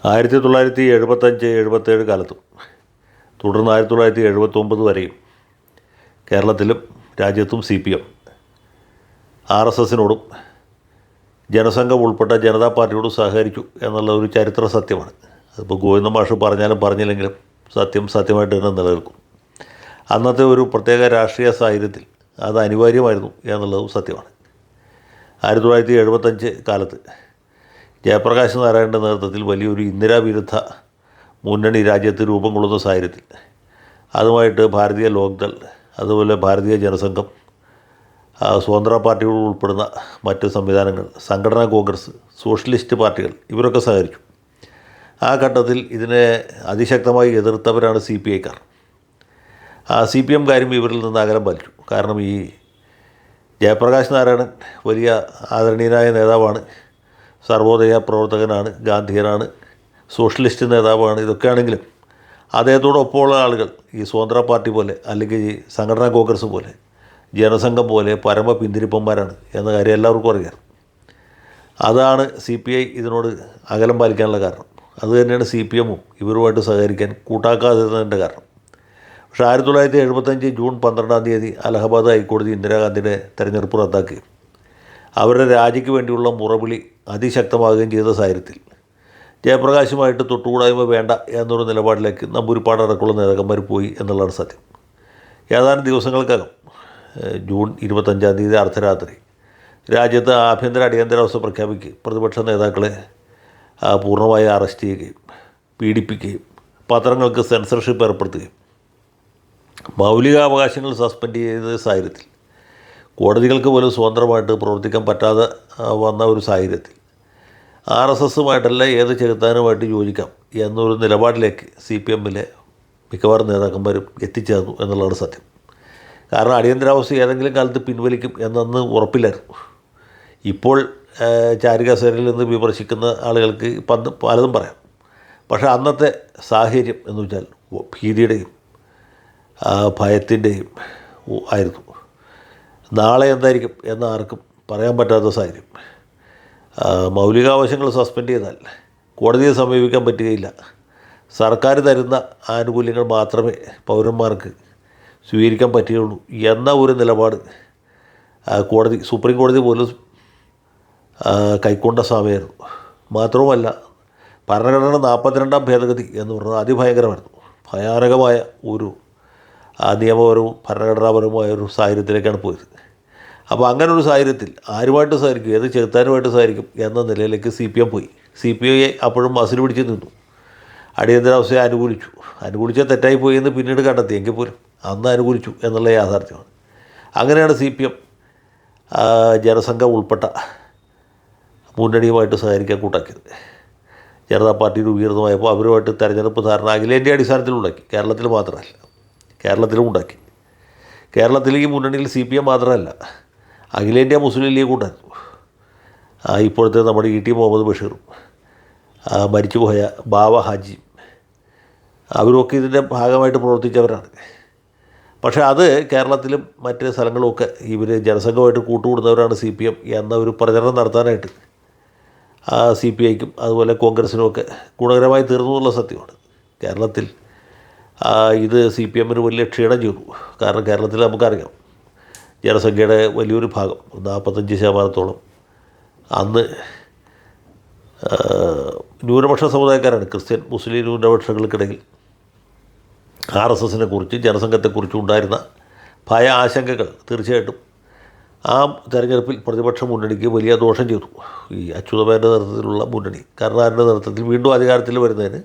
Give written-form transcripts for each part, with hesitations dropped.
1975-77 കാലത്തും തുടർന്ന് 1979 വരെയും കേരളത്തിലും രാജ്യത്തും CPM RSSനോടും ജനസംഘം ഉൾപ്പെട്ട ജനതാ പാർട്ടിയോടും സഹകരിച്ചു എന്നുള്ള ഒരു ചരിത്ര സത്യമാണ്. അതിപ്പോൾ ഗോവിന്ദ മാഷ് പറഞ്ഞാലും പറഞ്ഞില്ലെങ്കിലും സത്യമായിട്ട് തന്നെ നിലനിൽക്കും. അന്നത്തെ ഒരു പ്രത്യേക രാഷ്ട്രീയ സാഹചര്യത്തിൽ അത് അനിവാര്യമായിരുന്നു എന്നുള്ളതും സത്യമാണ്. 1975 കാലത്ത് ജയപ്രകാശ് നാരായണൻ്റെ നേതൃത്വത്തിൽ വലിയൊരു ഇന്ദിരാവിരുദ്ധ മുന്നണി രാജ്യത്ത് രൂപം കൊള്ളുന്ന സാഹചര്യത്തിൽ അതുമായിട്ട് ഭാരതീയ ലോക്ദൾ, അതുപോലെ ഭാരതീയ ജനസംഘം, സ്വതന്ത്ര പാർട്ടികൾ ഉൾപ്പെടുന്ന മറ്റ് സംവിധാനങ്ങൾ, സംഘടനാ കോൺഗ്രസ്, സോഷ്യലിസ്റ്റ് പാർട്ടികൾ ഇവരൊക്കെ സഹകരിച്ചു. ആ ഘട്ടത്തിൽ ഇതിനെ അതിശക്തമായി എതിർത്തവരാണ് CPIക്കാർ. CPM കാര്യം ഇവരിൽ നിന്ന് അകലം പാലിച്ചു. കാരണം ഈ ജയപ്രകാശ് നാരായണൻ വലിയ ആദരണീയനായ നേതാവാണ്, സർവോദയ പ്രവർത്തകനാണ്, ഗാന്ധിയനാണ്, സോഷ്യലിസ്റ്റ് നേതാവാണ്. ഇതൊക്കെയാണെങ്കിലും അദ്ദേഹത്തോടൊപ്പമുള്ള ആളുകൾ ഈ സ്വതന്ത്ര പാർട്ടി പോലെ, അല്ലെങ്കിൽ ഈ സംഘടനാ കോൺഗ്രസ് പോലെ, ജനസംഘം പോലെ പരമ പിന്തിരിപ്പന്മാരാണ് എന്ന കാര്യം എല്ലാവർക്കും അറിയാം. അതാണ് CPI ഇതിനോട് അകലം പാലിക്കാനുള്ള കാരണം. അതുതന്നെയാണ് CPMഉം ഇവരുമായിട്ട് സഹകരിക്കാൻ കൂട്ടാക്കാതിരുന്നതിൻ്റെ കാരണം. പക്ഷേ 1975 ജൂൺ 12 അലഹബാദ് ഹൈക്കോടതി ഇന്ദിരാഗാന്ധിയുടെ തെരഞ്ഞെടുപ്പ് റദ്ദാക്കുകയും അവരുടെ രാജിക്ക് വേണ്ടിയുള്ള മുറവിളി അതിശക്തമാകുകയും ചെയ്ത സാഹചര്യത്തിൽ ജയപ്രകാശുമായിട്ട് തൊട്ടുകൂടായ്മ വേണ്ട എന്നൊരു നിലപാടിലേക്ക് നമ്പൂരിപ്പാടടക്കമുള്ള നേതാക്കന്മാർ പോയി എന്നുള്ളതാണ് സത്യം. ഏതാനും ദിവസങ്ങൾക്കകം ജൂൺ 25 അർദ്ധരാത്രി രാജ്യത്ത് ആഭ്യന്തര അടിയന്തരാവസ്ഥ പ്രഖ്യാപിക്കുകയും പ്രതിപക്ഷ നേതാക്കളെ പൂർണ്ണമായി അറസ്റ്റ് ചെയ്യുകയും പീഡിപ്പിക്കുകയും പത്രങ്ങൾക്ക് സെൻസർഷിപ്പ് ഏർപ്പെടുത്തുകയും മൗലികാവകാശങ്ങൾ സസ്പെൻഡ് ചെയ്ത സാഹചര്യത്തിൽ കോടതികൾക്ക് പോലും സ്വതന്ത്രമായിട്ട് പ്രവർത്തിക്കാൻ പറ്റാതെ വന്ന ഒരു സാഹചര്യത്തിൽ RSSുമായിട്ടല്ല ഏത് ചെകുത്താനുമായിട്ട് യോജിക്കാം എന്നൊരു നിലപാടിലേക്ക് CPMലെ മിക്കവാറും നേതാക്കന്മാരും എത്തിച്ചേർന്നു എന്നുള്ളതാണ് സത്യം. കാരണം അടിയന്തരാവസ്ഥ ഏതെങ്കിലും കാലത്ത് പിൻവലിക്കും എന്നന്ന് ഉറപ്പില്ലായിരുന്നു. ഇപ്പോൾ ചാരികസേനയിൽ നിന്ന് വിമർശിക്കുന്ന ആളുകൾക്ക് പലതും പറയാം. പക്ഷേ അന്നത്തെ സാഹചര്യം എന്ന് വെച്ചാൽ ഭീതിയുടെയും ഭയത്തിൻ്റെയും ആയിരുന്നു. നാളെ എന്തായിരിക്കും എന്ന് ആർക്കും പറയാൻ പറ്റാത്ത സാഹചര്യം. മൗലികാവകാശങ്ങൾ സസ്പെൻഡ് ചെയ്താൽ കോടതിയെ സമീപിക്കാൻ പറ്റുകയില്ല. സർക്കാർ തരുന്ന ആനുകൂല്യങ്ങൾ മാത്രമേ പൗരന്മാർക്ക് സ്വീകരിക്കാൻ പറ്റുകയുള്ളൂ എന്ന ഒരു നിലപാട് സുപ്രീം കോടതി പോലും കൈക്കൊണ്ട സമയമായിരുന്നു. മാത്രവുമല്ല, ഭരണഘടന 42ാം ഭേദഗതി എന്ന് പറഞ്ഞാൽ അതിഭയങ്കരമായിരുന്നു. ഭയാനകമായ ഒരു നിയമപരവും ഭരണഘടനാപരവുമായ ഒരു സാഹചര്യത്തിലേക്കാണ് പോയത്. അപ്പോൾ അങ്ങനെ ഒരു സാഹചര്യത്തിൽ ആരുമായിട്ട് സഹകരിക്കും, ഏത് ചെറുത്താനുമായിട്ട് സഹകരിക്കും എന്ന നിലയിലേക്ക് CPM പോയി. CPI അപ്പോഴും മസിൽ പിടിച്ച് നിന്നു. അടിയന്തരാവസ്ഥയെ അനുകൂലിച്ചാൽ തെറ്റായി പോയി എന്ന് പിന്നീട് കണ്ടെത്തി. എങ്കിൽ പോലും അന്ന് അനുകൂലിച്ചു എന്നുള്ള യാഥാർത്ഥ്യമാണ്. അങ്ങനെയാണ് CPM ജനസംഘം ഉൾപ്പെട്ട മുന്നണിയുമായിട്ട് സഹകരിക്കാൻ കൂട്ടാക്കിയത്. ജനതാ പാർട്ടി രൂപീകൃതമായപ്പോൾ അവരുമായിട്ട് തെരഞ്ഞെടുപ്പ് ധാരണ അഖിലേന്ത്യാ അടിസ്ഥാനത്തിലുണ്ടാക്കി. കേരളത്തിൽ മാത്രമല്ല, കേരളത്തിലും ഉണ്ടാക്കി. കേരളത്തിൽ ഈ മുന്നണിയിൽ CPM മാത്രമല്ല, അഖിലേന്ത്യാ മുസ്ലിം ലീഗ് ഉണ്ടായിരുന്നു. ഇപ്പോഴത്തെ നമ്മുടെ ET മുഹമ്മദ് ബഷീറും മരിച്ചുപോയ ബാവ ഹാജിയും അവരുമൊക്കെ ഇതിൻ്റെ ഭാഗമായിട്ട് പ്രവർത്തിച്ചവരാണ്. പക്ഷേ അത് കേരളത്തിലും മറ്റ് സ്ഥലങ്ങളുമൊക്കെ ഇവർ ജനസംഘമായിട്ട് കൂട്ടുകൂടുന്നവരാണ് CPM എന്ന ഒരു പ്രചരണം നടത്താനായിട്ട് CPIക്കും അതുപോലെ കോൺഗ്രസിനുമൊക്കെ ഗുണകരമായി തീർന്നു എന്നുള്ള സത്യമാണ്. കേരളത്തിൽ ഇത് CPMന് വലിയ ക്ഷീണം ചെയ്തു. കാരണം കേരളത്തിൽ നമുക്കറിയാം, ജനസംഖ്യയുടെ വലിയൊരു ഭാഗം 45% അന്ന് ന്യൂനപക്ഷ സമുദായക്കാരാണ്. ക്രിസ്ത്യൻ മുസ്ലിം ന്യൂനപക്ഷങ്ങൾക്കിടയിൽ RSSനെ കുറിച്ച് ജനസംഘത്തെക്കുറിച്ചും ഉണ്ടായിരുന്ന ഭയ ആശങ്കകൾ തീർച്ചയായിട്ടും ആ തെരഞ്ഞെടുപ്പിൽ പ്രതിപക്ഷ മുന്നണിക്ക് വലിയ ദോഷം ചെയ്തു. ഈ അച്യുതമേൻ്റെ നേതൃത്വത്തിലുള്ള മുന്നണി കരുണാകരൻ്റെ നേതൃത്വത്തിൽ വീണ്ടും അധികാരത്തിൽ വരുന്നതിന്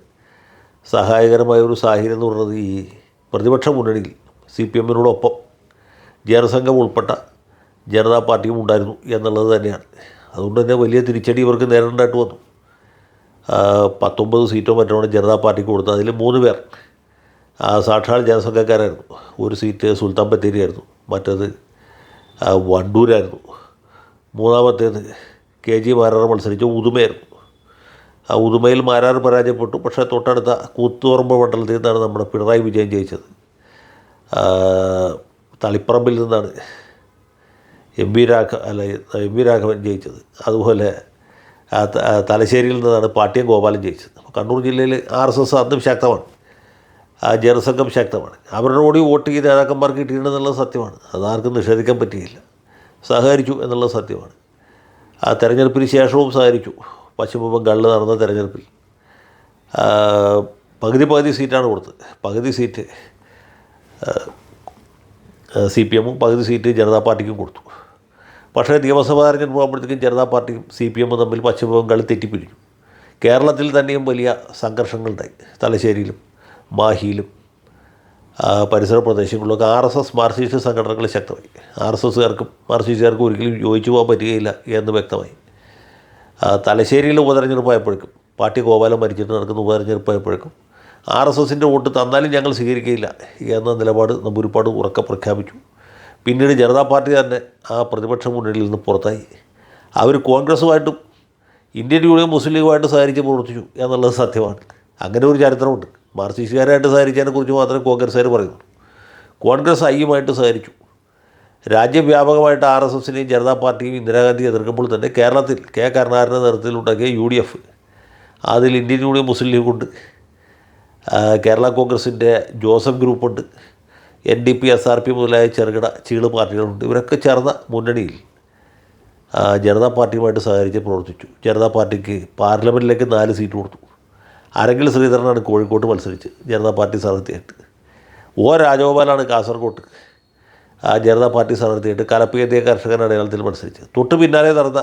സഹായകരമായ ഒരു സാഹചര്യം എന്ന് പറയുന്നത് ഈ പ്രതിപക്ഷ മുന്നണിയിൽ CPMനോടൊപ്പം ജനസംഘം ഉൾപ്പെട്ട ജനതാ പാർട്ടിയും ഉണ്ടായിരുന്നു എന്നുള്ളത് തന്നെയാണ്. അതുകൊണ്ട് തന്നെ വലിയ തിരിച്ചടി ഇവർക്ക് നേരിടേണ്ടതായിട്ട് വന്നു. 19 സീറ്റോ മറ്റോടെ ജനതാ പാർട്ടിക്ക് കൊടുത്തു. അതിൽ 3 പേർ സാക്ഷാൽ ജനസംഘക്കാരായിരുന്നു. ഒരു സീറ്റ് സുൽത്താൻ ബത്തേരിയായിരുന്നു, മറ്റേത് വണ്ടൂരായിരുന്നു, മൂന്നാമത്തേത് KG മാരാർ മത്സരിച്ച ഉദുമയായിരുന്നു. ഉദുമയിൽ മാരാർ പരാജയപ്പെട്ടു. പക്ഷേ തൊട്ടടുത്ത കൂത്തുപറമ്പ് മണ്ഡലത്തിൽ നിന്നാണ് നമ്മുടെ പിണറായി വിജയൻ ജയിച്ചത്. തളിപ്പറമ്പിൽ നിന്നാണ് എം വി രാഘവൻ ജയിച്ചത്. അതുപോലെ തലശ്ശേരിയിൽ നിന്നാണ് പാട്യം ഗോപാലൻ ജയിച്ചത്. അപ്പോൾ കണ്ണൂർ ജില്ലയിൽ RSS അന്നും ശക്തമാണ്, ജനസംഘം ശക്തമാണ്. അവരുടെ കൂടി വോട്ട് ചെയ്ത് നേതാക്കന്മാർക്ക് കിട്ടിയിട്ടുണ്ടെന്നുള്ളത് സത്യമാണ്, അതാർക്കും നിഷേധിക്കാൻ പറ്റുകയില്ല. സഹകരിച്ചു എന്നുള്ളത് സത്യമാണ്. ആ തെരഞ്ഞെടുപ്പിന് ശേഷവും സഹകരിച്ചു. പശ്ചിമ ബംഗാളിൽ നടന്ന തെരഞ്ഞെടുപ്പിൽ പകുതി സീറ്റാണ് കൊടുത്തത്. പകുതി സീറ്റ് CPM പകുതി സീറ്റ് ജനതാ പാർട്ടിക്കും കൊടുത്തു. പക്ഷേ നിയമസഭാ തെരഞ്ഞെടുപ്പ് പോകുമ്പോഴത്തേക്കും ജനതാ പാർട്ടിയും CPM തമ്മിൽ പശ്ചിമ ബംഗാളിൽ തെറ്റിപ്പിരിഞ്ഞു. കേരളത്തിൽ തന്നെയും വലിയ സംഘർഷങ്ങളുണ്ടായി. തലശ്ശേരിയിലും മാഹിയിലും പരിസര പ്രദേശങ്ങളിലൊക്കെ RSS മാർക്സിസ്റ്റ് സംഘടനകൾ ശക്തമായി. RSSകാർക്കും മാർക്സിസ്റ്റുകാർക്കും ഒരിക്കലും യോജിച്ചു പോകാൻ പറ്റുകയില്ല എന്ന് വ്യക്തമായി. തലശ്ശേരിയിലെ ഉപതെരഞ്ഞെടുപ്പായപ്പോഴേക്കും, പാർട്ടി ഗോപാലൻ മരിച്ചിട്ട് നടക്കുന്ന ഉപതെരഞ്ഞെടുപ്പായപ്പോഴേക്കും RSSൻ്റെ വോട്ട് തന്നാലും ഞങ്ങൾ സ്വീകരിക്കുകയില്ല എന്ന നിലപാട് നമ്പൂരിപ്പാട് ഉറക്കെ പ്രഖ്യാപിച്ചു. പിന്നീട് ജനതാ പാർട്ടി തന്നെ ആ പ്രതിപക്ഷ മുന്നണിയിൽ നിന്ന് പുറത്തായി. അവർ കോൺഗ്രസുമായിട്ടും ഇന്ത്യൻ യൂണിയൻ മുസ്ലിം ലീഗുമായിട്ട് സഹകരിച്ച് പ്രവർത്തിച്ചു എന്നുള്ളത് സത്യമാണ്. അങ്ങനെ ഒരു ചരിത്രമുണ്ട്. മാർക്സിസ്റ്റുകാരായിട്ട് സഹകരിച്ചതിനെക്കുറിച്ച് മാത്രമേ കോൺഗ്രസ്സുകാർ പറയുന്നുള്ളൂ. കോൺഗ്രസ് ഐയുമായിട്ട് സഹകരിച്ചു. രാജ്യവ്യാപകമായിട്ട് RSSനെയും ജനതാ പാർട്ടിയും ഇന്ദിരാഗാന്ധി എതിർക്കുമ്പോൾ തന്നെ കേരളത്തിൽ കരുണാകരൻ്റെ നേതൃത്വത്തിലുണ്ടാക്കിയ UDF, അതിൽ ഇന്ത്യൻ യൂണിയൻ മുസ്ലിം ലീഗുണ്ട്, കേരള കോൺഗ്രസിൻ്റെ ജോസഫ് ഗ്രൂപ്പുണ്ട്, NDP SRP മുതലായ ചെറുകിട ചീള് പാർട്ടികളുണ്ട്. ഇവരൊക്കെ ചേർന്ന മുന്നണിയിൽ ജനതാ പാർട്ടിയുമായിട്ട് സഹകരിച്ച് പ്രവർത്തിച്ചു. ജനതാ പാർട്ടിക്ക് പാർലമെൻറ്റിലേക്ക് 4 സീറ്റ് കൊടുത്തു. അരങ്ങിൽ ശ്രീധരനാണ് കോഴിക്കോട്ട് മത്സരിച്ച് ജനതാ പാർട്ടി സ്ഥാനാർത്ഥിയായിട്ട്. രാജഗോപാലാണ് കാസർഗോട്ട് ജനതാ പാർട്ടി സ്ഥാനാർത്ഥിയായിട്ട് കലപ്പകേന്ദ്രീയ കർഷകരുടെ അടയാളത്തിൽ മത്സരിച്ച്. തൊട്ട് പിന്നാലെ നടന്ന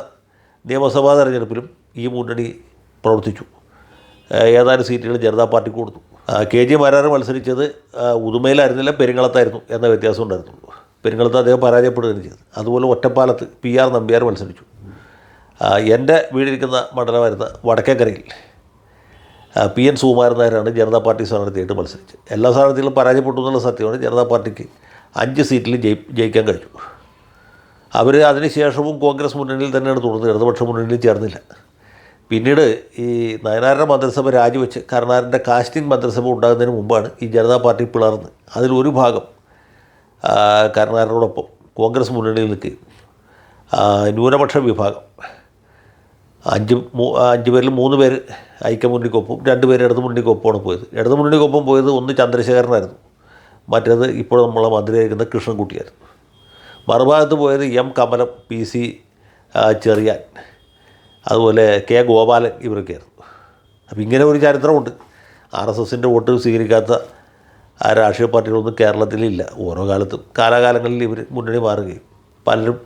നിയമസഭാ തെരഞ്ഞെടുപ്പിലും ഈ മുന്നണി പ്രവർത്തിച്ചു. ഏതാനും സീറ്റുകൾ ജനതാ പാർട്ടിക്ക് കൊടുത്തു. KG മാരാർ മത്സരിച്ചത് ഉദുമയിലായിരുന്നില്ല, പെരിങ്ങളത്തായിരുന്നു എന്ന വ്യത്യാസം ഉണ്ടായിരുന്നുള്ളൂ. പെരിങ്ങളത്ത് അദ്ദേഹം പരാജയപ്പെടുകയും ചെയ്തു. അതുപോലെ ഒറ്റപ്പാലത്ത് PR നമ്പ്യാർ മത്സരിച്ചു. എൻ്റെ വീടിരിക്കുന്ന മണ്ഡലമായിരുന്ന വടക്കേക്കരയിൽ PN സുകുമാരൻ നായരാണ് ജനതാ പാർട്ടി സ്ഥാനാർത്ഥിയായിട്ട് മത്സരിച്ചത്. എല്ലാ സ്ഥാനാർത്ഥികളും പരാജയപ്പെട്ടു എന്നുള്ള സത്യമാണ്. ജനതാ പാർട്ടിക്ക് 5 സീറ്റിൽ ജയിക്കാൻ കഴിഞ്ഞു. അവർ അതിനുശേഷവും കോൺഗ്രസ് മുന്നണിയിൽ തന്നെയാണ് തുടർന്നത്, ഇടതുപക്ഷ മുന്നണിയിൽ ചേർന്നില്ല. പിന്നീട് ഈ നയനാരുടെ മന്ത്രിസഭ രാജിവെച്ച് കരുണാകരൻ്റെ കാസ്റ്റിംഗ് മന്ത്രിസഭ ഉണ്ടാകുന്നതിന് മുമ്പാണ് ഈ ജനതാ പാർട്ടി പിളർന്ന് അതിലൊരു ഭാഗം കരുണാകരനോടൊപ്പം കോൺഗ്രസ് മുന്നണിയിൽ നിൽക്കുകയും ന്യൂനപക്ഷ വിഭാഗം 5 പേരിൽ 3 പേര് ഐക്യമുന്നണിക്കൊപ്പം 2 പേര് ഇടതുമുന്നണിക്കൊപ്പമാണ് പോയത്. ഇടതുമുന്നണിക്കൊപ്പം പോയത് ഒന്ന് ചന്ദ്രശേഖരനായിരുന്നു, മറ്റേത് ഇപ്പോൾ നമ്മളെ മന്ത്രിയായിരിക്കുന്ന കൃഷ്ണൻകുട്ടിയായിരുന്നു. മറുഭാഗത്ത് പോയത് M കമലം, PC ചെറിയാൻ, അതുപോലെ K ഗോപാലൻ, ഇവരൊക്കെയായിരുന്നു. അപ്പോൾ ഇങ്ങനെ ഒരു ചരിത്രമുണ്ട്. RSSൻ്റെ വോട്ട് സ്വീകരിക്കാത്ത രാഷ്ട്രീയ പാർട്ടികളൊന്നും കേരളത്തിലില്ല. ഓരോ കാലത്തും കാലാകാലങ്ങളിൽ ഇവർ മുന്നണി മാറുകയും പലരും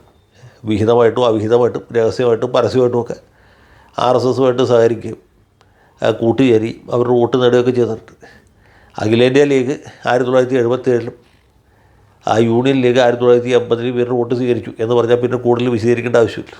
വിഹിതമായിട്ടും അവിഹിതമായിട്ടും രഹസ്യമായിട്ടും പരസ്യമായിട്ടുമൊക്കെ RSSുമായിട്ട് സഹകരിക്കുകയും കൂട്ടുചേരി അവരുടെ വോട്ട് നേടുകയൊക്കെ ചെയ്തിട്ടുണ്ട്. അഖിലേന്ത്യാ ലീഗ് 1977-ലും യൂണിയൻ ലീഗ് 1980-ലും ഇവരുടെ വോട്ട് സ്വീകരിച്ചു എന്ന് പറഞ്ഞാൽ പിന്നെ കൂടുതൽ വിശദീകരിക്കേണ്ട ആവശ്യമില്ല.